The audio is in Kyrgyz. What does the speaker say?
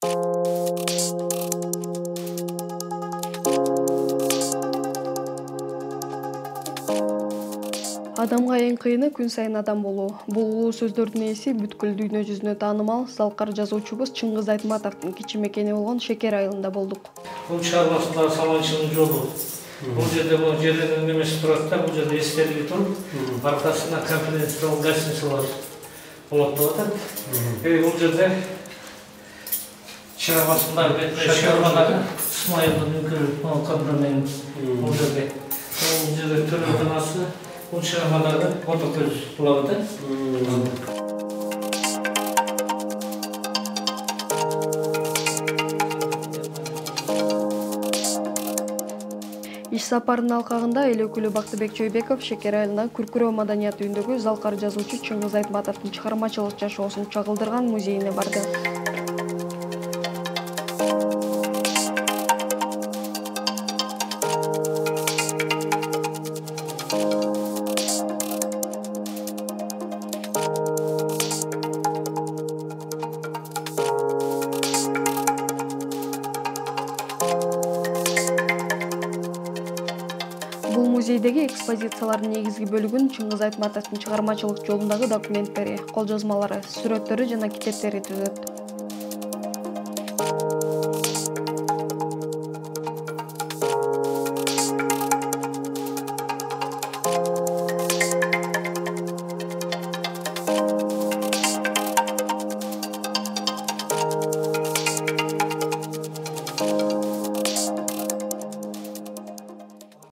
Адамга эң кыйыны күн сайын адам болуу. Бул улуу сөздөрдүн ээси бүткүл дүйнө жүзүнө таанымал залкар жазуучубуз Чыңгыз Айтматовдун кичи мекени болгон Шекер айылында болдук. Бул чыгармасындагы Саманчынын жолу. Бул жерде бул жерден немеси турат да, бул жерде эстелиги туруп, аркасында конференциялык гостиницалар болот деп атат. Бул жерде чыгармасындагы бетме Исмайылдын үңкүрү кабырмен бул жерде. Бул жерде төрөтөнасы бул чыгармадагы фото көз булагы да. Иш сапарынын алкагында эл өкүлү Бактыбек Чойбеков Шекер айылындагы Күркүрөө маданият үйүндөгү залкар жазуучу Чыңгыз Айтматовдун чыгармачылык жашоосун чагылдырган музейине барды. Бул музейдеги экспозициялардын негизги бөлүгүн Чыңгыз Айтматовдун чыгармачылык жолундагы документтери, кол жазмалары, сүрөттөрү жана китептери түзөт.